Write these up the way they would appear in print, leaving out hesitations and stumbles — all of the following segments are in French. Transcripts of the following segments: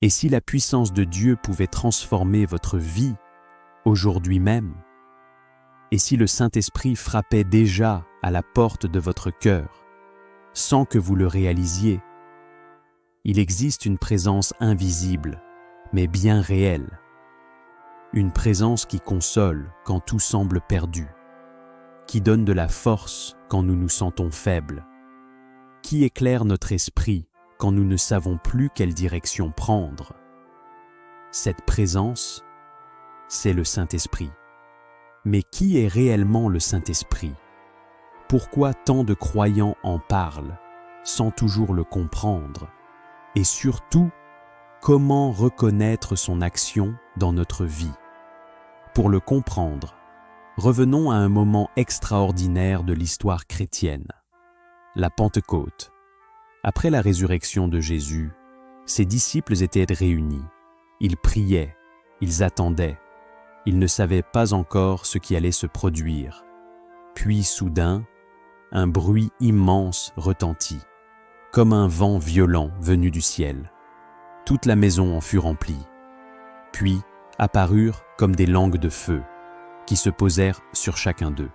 Et si la puissance de Dieu pouvait transformer votre vie aujourd'hui même? Et si le Saint-Esprit frappait déjà à la porte de votre cœur, sans que vous le réalisiez? Il existe une présence invisible, mais bien réelle. Une présence qui console quand tout semble perdu, qui donne de la force quand nous nous sentons faibles, qui éclaire notre esprit quand nous ne savons plus quelle direction prendre. Cette présence, c'est le Saint-Esprit. Mais qui est réellement le Saint-Esprit? Pourquoi tant de croyants en parlent, sans toujours le comprendre? Et surtout, comment reconnaître son action dans notre vie? Pour le comprendre, revenons à un moment extraordinaire de l'histoire chrétienne, la Pentecôte. Après la résurrection de Jésus, ses disciples étaient réunis. Ils priaient, ils attendaient. Ils ne savaient pas encore ce qui allait se produire. Puis soudain, un bruit immense retentit, comme un vent violent venu du ciel. Toute la maison en fut remplie. Puis apparurent comme des langues de feu, qui se posèrent sur chacun d'eux.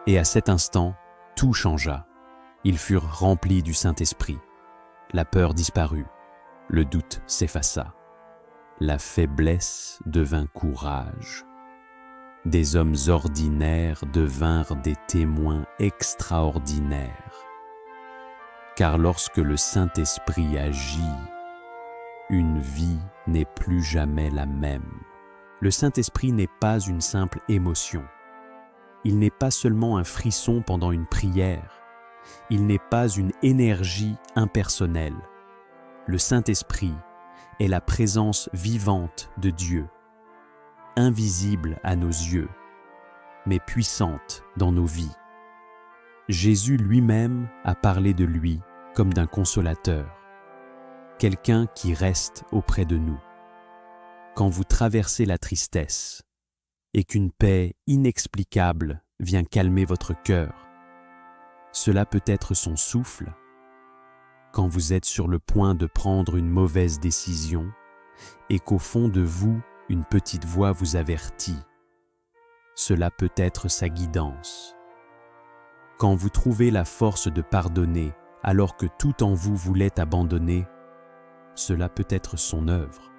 Et à cet instant, tout changea. Ils furent remplis du Saint-Esprit. La peur disparut, le doute s'effaça. La faiblesse devint courage. Des hommes ordinaires devinrent des témoins extraordinaires. Car lorsque le Saint-Esprit agit, une vie n'est plus jamais la même. Le Saint-Esprit n'est pas une simple émotion. Il n'est pas seulement un frisson pendant une prière. Il n'est pas une énergie impersonnelle. Le Saint-Esprit est la présence vivante de Dieu, invisible à nos yeux, mais puissante dans nos vies. Jésus lui-même a parlé de lui comme d'un consolateur, quelqu'un qui reste auprès de nous. Quand vous traversez la tristesse et qu'une paix inexplicable vient calmer votre cœur, cela peut être son souffle. Quand vous êtes sur le point de prendre une mauvaise décision et qu'au fond de vous, une petite voix vous avertit, cela peut être sa guidance. Quand vous trouvez la force de pardonner alors que tout en vous voulait abandonner, cela peut être son œuvre.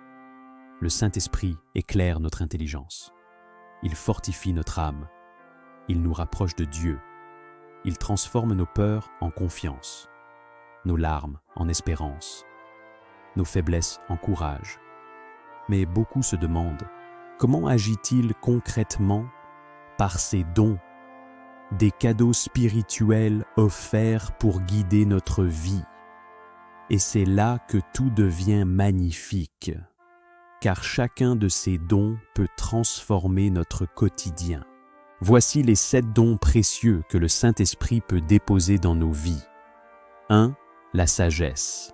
Le Saint-Esprit éclaire notre intelligence. Il fortifie notre âme. Il nous rapproche de Dieu. Il transforme nos peurs en confiance, nos larmes en espérance, nos faiblesses en courage. Mais beaucoup se demandent, comment agit-il concrètement par ces dons, des cadeaux spirituels offerts pour guider notre vie? Et c'est là que tout devient magnifique, car chacun de ces dons peut transformer notre quotidien. Voici les 7 dons précieux que le Saint-Esprit peut déposer dans nos vies. 1. La sagesse.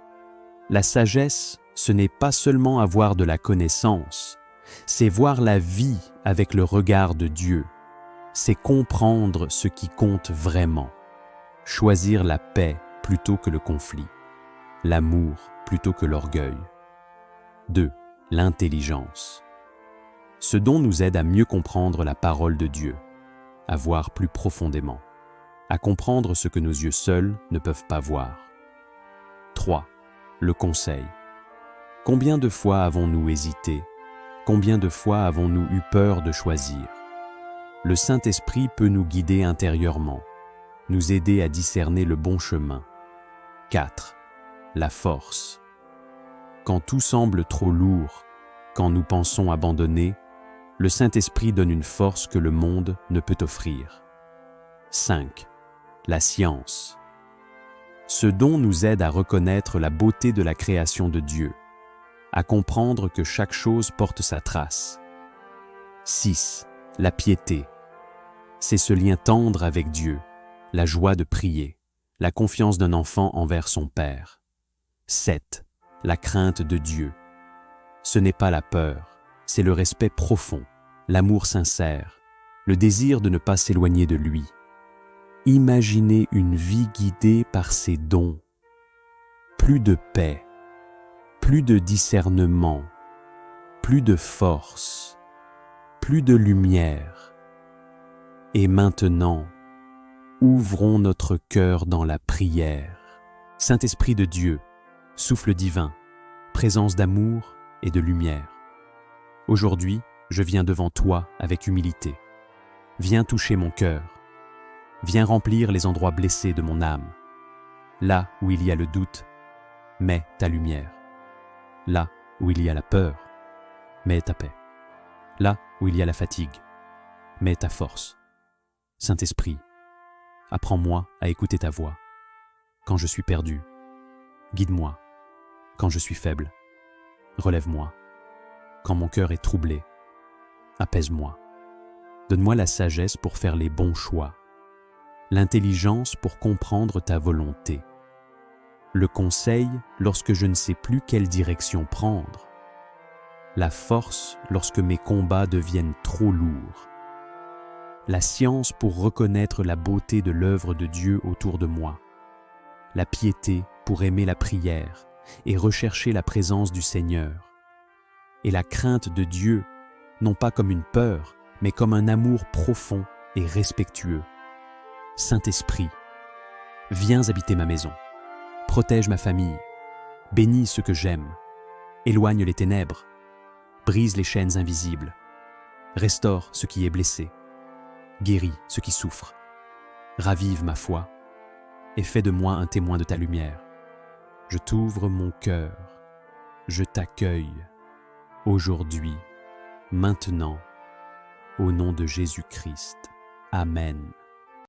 La sagesse, ce n'est pas seulement avoir de la connaissance, c'est voir la vie avec le regard de Dieu. C'est comprendre ce qui compte vraiment. Choisir la paix plutôt que le conflit. L'amour plutôt que l'orgueil. 2. L'intelligence. Ce don nous aide à mieux comprendre la parole de Dieu, à voir plus profondément, à comprendre ce que nos yeux seuls ne peuvent pas voir. 3. Le conseil. Combien de fois avons-nous hésité? Combien de fois avons-nous eu peur de choisir? Le Saint-Esprit peut nous guider intérieurement, nous aider à discerner le bon chemin. 4. La force. Quand tout semble trop lourd, quand nous pensons abandonner, le Saint-Esprit donne une force que le monde ne peut offrir. 5. La science. Ce don nous aide à reconnaître la beauté de la création de Dieu, à comprendre que chaque chose porte sa trace. 6. La piété. C'est ce lien tendre avec Dieu, la joie de prier, la confiance d'un enfant envers son Père. 7. La crainte de Dieu. Ce n'est pas la peur, c'est le respect profond, l'amour sincère, le désir de ne pas s'éloigner de lui. Imaginez une vie guidée par ces dons. Plus de paix, plus de discernement, plus de force, plus de lumière. Et maintenant, ouvrons notre cœur dans la prière. Saint-Esprit de Dieu, souffle divin, présence d'amour et de lumière. Aujourd'hui, je viens devant toi avec humilité. Viens toucher mon cœur. Viens remplir les endroits blessés de mon âme. Là où il y a le doute, mets ta lumière. Là où il y a la peur, mets ta paix. Là où il y a la fatigue, mets ta force. Saint-Esprit, apprends-moi à écouter ta voix. Quand je suis perdu, guide-moi. Quand je suis faible, relève-moi. Quand mon cœur est troublé, apaise-moi. Donne-moi la sagesse pour faire les bons choix, l'intelligence pour comprendre ta volonté, le conseil lorsque je ne sais plus quelle direction prendre, la force lorsque mes combats deviennent trop lourds, la science pour reconnaître la beauté de l'œuvre de Dieu autour de moi, la piété pour aimer la prière et rechercher la présence du Seigneur, et la crainte de Dieu, non pas comme une peur, mais comme un amour profond et respectueux. Saint-Esprit, viens habiter ma maison, protège ma famille, bénis ceux que j'aime, éloigne les ténèbres, brise les chaînes invisibles, restaure ce qui est blessé, guéris ce qui souffre, ravive ma foi et fais de moi un témoin de ta lumière. Je t'ouvre mon cœur, je t'accueille, aujourd'hui, maintenant, au nom de Jésus-Christ. Amen.